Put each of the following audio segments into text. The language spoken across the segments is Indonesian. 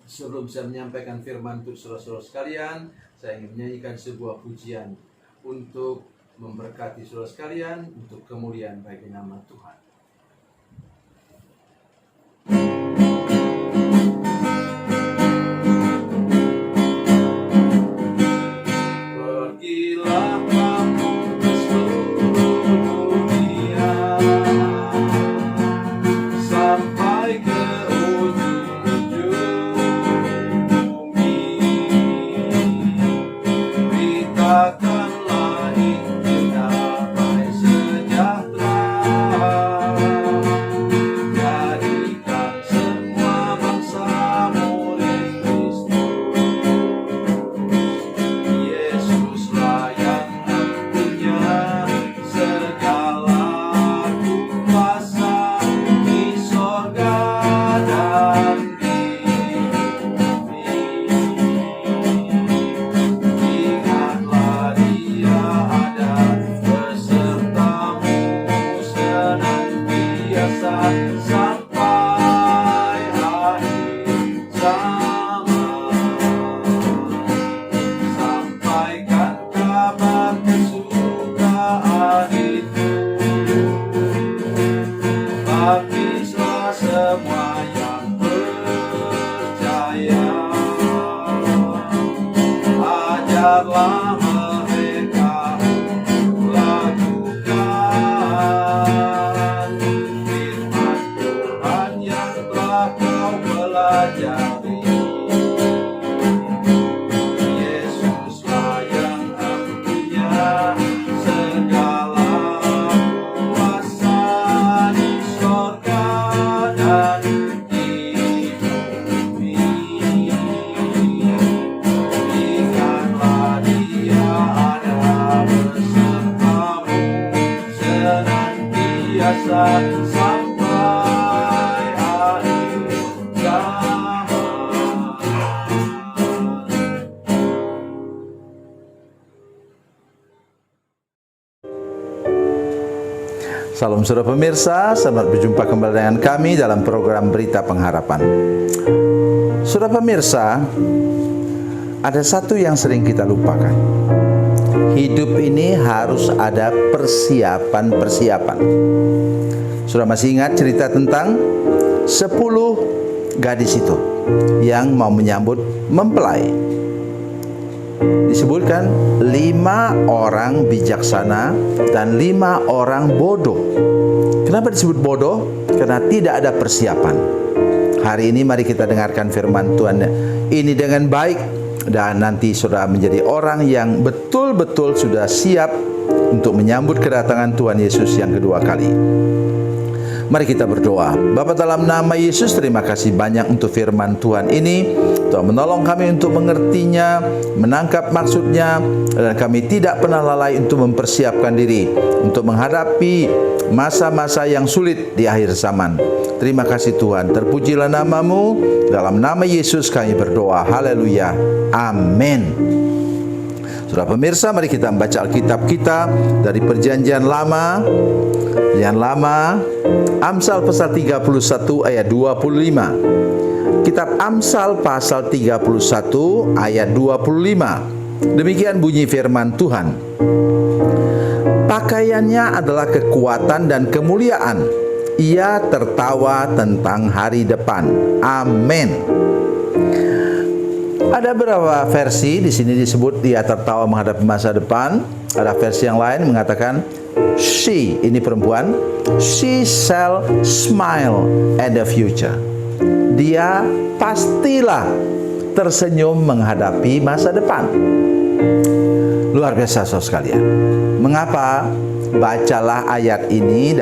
Sebelum saya menyampaikan firman untuk saudara-saudara sekalian, saya ingin menyanyikan sebuah pujian untuk memberkati saudara sekalian, untuk kemuliaan bagi nama Tuhan. Pergilah kamu ke seluruh dunia, sampai ke ujung bumi. Beritakanlah Injil damai sejahtera, jadikan semua bangsa murid Kristus. Yesuslah yang punya segala kuasa di sorga dan di bumi. Ingatlah Dia ada besertamu senantiasa sampai akhir zaman. Sampaikan kabar kesukaan itu, baptislah semua yang percaya. Ajarlah mereka untuk lakukan firman Tuhan yang telah kau pelajari. Yesuslah yang punya segala kuasa di sorga dan di bumi. Ingatlah Dia ada besertamu senantiasa sampai akhir zaman. Salam saudara pemirsa, selamat berjumpa kembali dengan kami dalam program Berita Pengharapan. Saudara pemirsa, ada satu yang sering kita lupakan. Hidup ini harus ada persiapan-persiapan. Saudara masih ingat cerita tentang 10 gadis itu yang mau menyambut mempelai? Disebutkan 5 orang bijaksana dan 5 orang bodoh. Kenapa disebut bodoh? Karena tidak ada persiapan. Hari ini mari kita dengarkan firman Tuhan ini dengan baik, dan nanti saudara menjadi orang yang betul-betul sudah siap untuk menyambut kedatangan Tuhan Yesus yang kedua kali. Mari kita berdoa. Bapa, dalam nama Yesus, terima kasih banyak untuk firman Tuhan ini. Tuhan menolong kami untuk mengertinya, menangkap maksudnya, dan kami tidak pernah lalai untuk mempersiapkan diri untuk menghadapi masa-masa yang sulit di akhir zaman. Terima kasih Tuhan. Terpujilah nama-Mu. Dalam nama Yesus kami berdoa. Haleluya. Amin. Saudara pemirsa, mari kita membaca Alkitab kita dari Perjanjian Lama. Perjanjian Lama, Amsal pasal 31 ayat 25. Kitab Amsal pasal 31 ayat 25. Demikian bunyi firman Tuhan. Pakaiannya adalah kekuatan dan kemuliaan. Ia tertawa tentang hari depan. Amin. Ada beberapa versi di sini disebut dia tertawa menghadapi masa depan. Ada versi yang lain mengatakan she, ini perempuan, she shall smile at the future. Dia pastilah tersenyum menghadapi masa depan. Luar biasa saudara sekalian. Mengapa? Bacalah ayat ini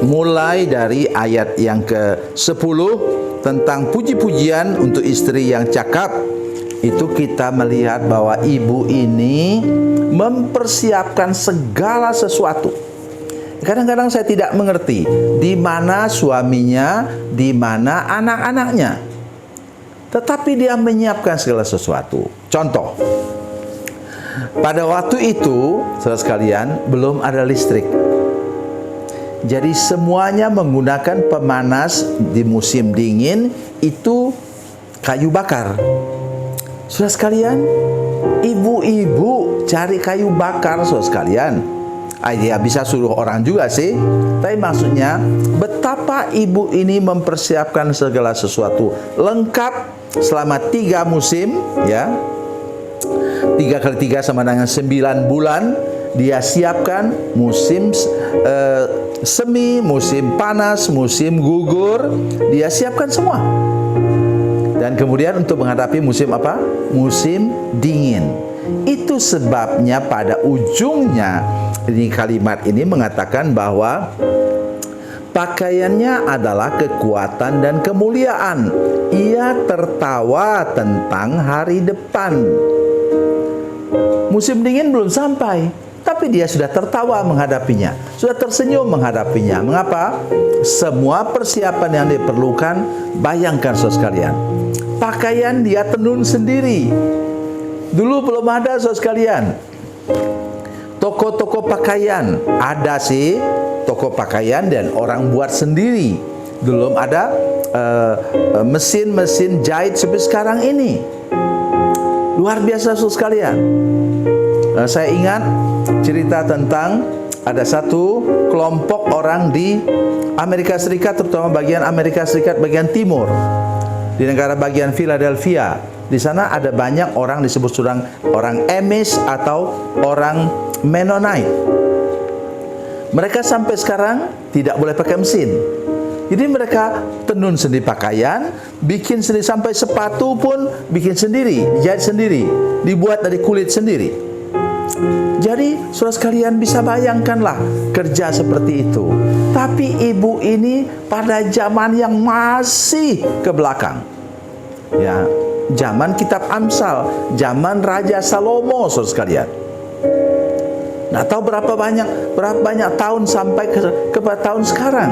mulai dari ayat yang ke-10 tentang puji-pujian untuk istri yang cakap. Itu kita melihat bahwa ibu ini mempersiapkan segala sesuatu. Kadang-kadang saya tidak mengerti di mana suaminya, di mana anak-anaknya. Tetapi dia menyiapkan segala sesuatu. Contoh, pada waktu itu, saudara sekalian, belum ada listrik. Jadi semuanya menggunakan pemanas di musim dingin itu kayu bakar. Saudara sekalian, ibu-ibu cari kayu bakar, saudara sekalian. Ya bisa suruh orang juga sih, tapi maksudnya betapa ibu ini mempersiapkan segala sesuatu lengkap selama 3 musim, ya. 3 kali 3 sama dengan 9 bulan. Dia siapkan musim semi, musim panas, musim gugur, dia siapkan semua. Dan kemudian untuk menghadapi musim apa? Musim dingin. Itu sebabnya pada ujungnya di kalimat ini mengatakan bahwa pakaiannya adalah kekuatan dan kemuliaan. Ia tertawa tentang hari depan. Musim dingin belum sampai, tapi dia sudah tertawa menghadapinya, sudah tersenyum menghadapinya. Mengapa? Semua persiapan yang diperlukan, bayangkan saudara sekalian, pakaian dia tenun sendiri. Dulu belum ada saudara sekalian toko-toko pakaian. Ada sih toko pakaian dan orang buat sendiri. Belum ada mesin-mesin jahit seperti sekarang ini. Luar biasa saudara sekalian. Saya ingat cerita tentang ada satu kelompok orang di Amerika Serikat, terutama bagian Amerika Serikat bagian timur, di negara bagian Philadelphia. Di sana ada banyak orang disebut orang Amish atau orang Mennonite. Mereka sampai sekarang tidak boleh pakai mesin. Jadi mereka tenun sendiri pakaian, bikin sendiri, sampai sepatu pun bikin sendiri, dijahit sendiri, dibuat dari kulit sendiri. Jadi saudara sekalian bisa bayangkanlah kerja seperti itu. Tapi ibu ini pada zaman yang masih ke belakang, ya, zaman kitab Amsal, zaman Raja Salomo, saudara sekalian. Nggak tahu berapa banyak tahun sampai ke tahun sekarang.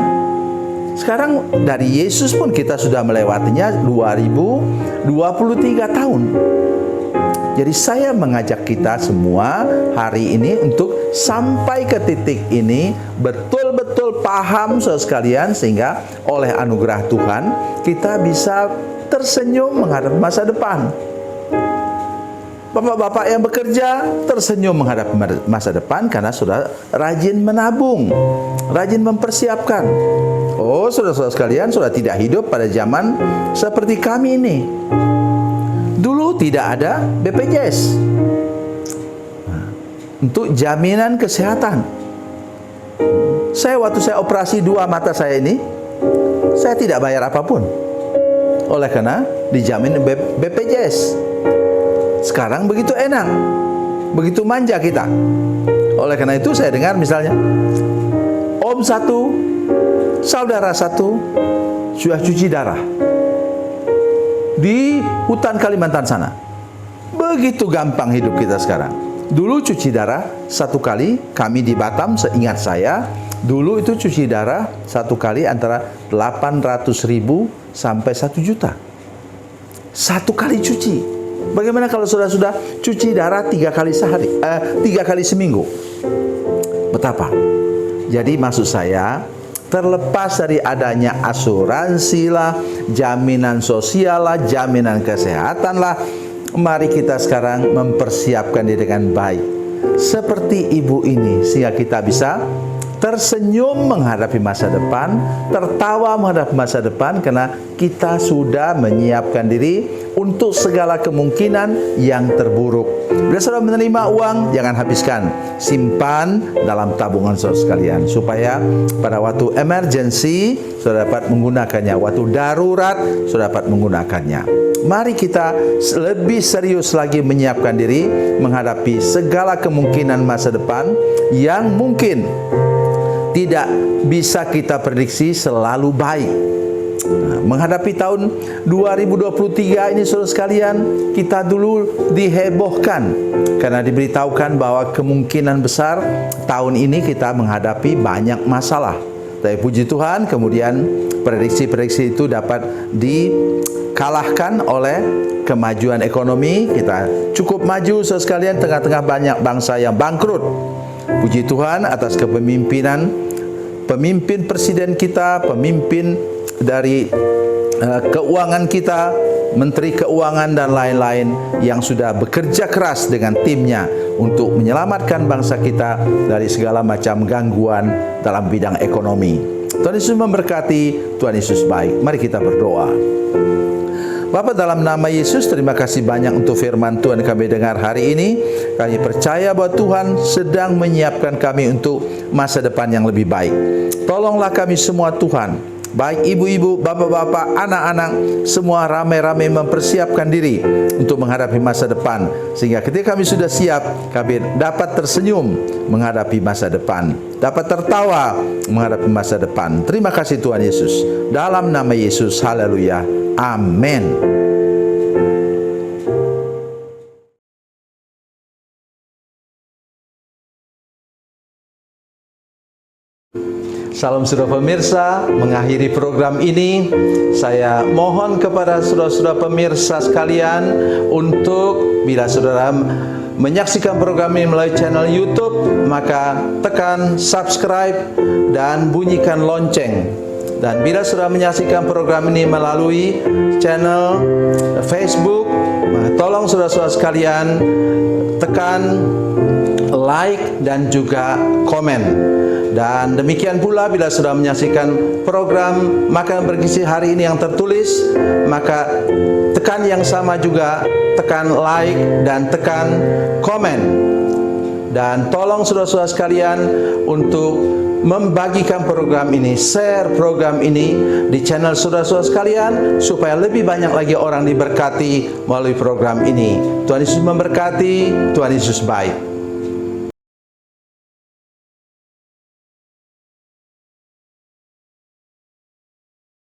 Sekarang dari Yesus pun kita sudah melewatinya 2023 tahun. Jadi saya mengajak kita semua hari ini untuk sampai ke titik ini, betul-betul paham saudara sekalian, sehingga oleh anugerah Tuhan kita bisa tersenyum menghadapi masa depan. Bapak-bapak yang bekerja tersenyum menghadapi masa depan karena sudah rajin menabung, rajin mempersiapkan. Oh, saudara-saudara sekalian, sudah tidak hidup pada zaman seperti kami ini. Dulu tidak ada BPJS untuk jaminan kesehatan. Waktu saya operasi 2 mata saya ini, saya tidak bayar apapun, oleh karena dijamin BPJS. Sekarang begitu enak, begitu manja kita. Oleh karena itu saya dengar misalnya, om satu, saudara satu sudah cuci darah di hutan Kalimantan sana. Begitu gampang hidup kita sekarang. Dulu cuci darah 1 kali, kami di Batam seingat saya, dulu itu cuci darah 1 kali antara 800.000 sampai 1 juta. 1 kali cuci. Bagaimana kalau sudah cuci darah 3 kali sehari, 3 kali seminggu? Betapa? Jadi maksud saya, terlepas dari adanya asuransi lah, jaminan sosial lah, jaminan kesehatan lah, mari kita sekarang mempersiapkan diri dengan baik seperti ibu ini, sehingga kita bisa tersenyum menghadapi masa depan, tertawa menghadapi masa depan, karena kita sudah menyiapkan diri untuk segala kemungkinan yang terburuk. Bila saudara menerima uang, jangan habiskan, simpan dalam tabungan saudara sekalian, supaya pada waktu emergency saudara dapat menggunakannya, waktu darurat saudara dapat menggunakannya. Mari kita lebih serius lagi menyiapkan diri menghadapi segala kemungkinan masa depan yang mungkin tidak bisa kita prediksi selalu baik. Menghadapi tahun 2023 ini saudara sekalian, kita dulu dihebohkan karena diberitahukan bahwa kemungkinan besar tahun ini kita menghadapi banyak masalah. Tapi puji Tuhan, kemudian prediksi-prediksi itu dapat dikalahkan oleh kemajuan ekonomi. Kita cukup maju saudara sekalian, tengah-tengah banyak bangsa yang bangkrut. Puji Tuhan atas kepemimpinan pemimpin presiden kita, pemimpin dari keuangan kita, menteri keuangan dan lain-lain yang sudah bekerja keras dengan timnya untuk menyelamatkan bangsa kita dari segala macam gangguan dalam bidang ekonomi. Tuhan Yesus memberkati, Tuhan Yesus baik. Mari kita berdoa. Bapa, dalam nama Yesus, terima kasih banyak untuk firman Tuhan kami dengar hari ini. Kami percaya bahwa Tuhan sedang menyiapkan kami untuk masa depan yang lebih baik. Tolonglah kami semua Tuhan, baik ibu-ibu, bapak-bapak, anak-anak, semua ramai-ramai mempersiapkan diri untuk menghadapi masa depan. Sehingga ketika kami sudah siap, kami dapat tersenyum menghadapi masa depan, dapat tertawa menghadapi masa depan. Terima kasih Tuhan Yesus. Dalam nama Yesus, haleluya. Amin. Salam saudara pemirsa, mengakhiri program ini saya mohon kepada saudara-saudara pemirsa sekalian untuk bila saudara menyaksikan program ini melalui channel YouTube, maka tekan subscribe dan bunyikan lonceng. Dan bila saudara menyaksikan program ini melalui channel Facebook, tolong saudara-saudara sekalian tekan like dan juga komen. Dan demikian pula bila sudah menyaksikan program Makanan Bergizi hari ini yang tertulis, maka tekan yang sama juga, tekan like dan tekan komen. Dan tolong saudara-saudara sekalian untuk membagikan program ini, share program ini di channel saudara-saudara sekalian, supaya lebih banyak lagi orang diberkati melalui program ini. Tuhan Yesus memberkati, Tuhan Yesus baik.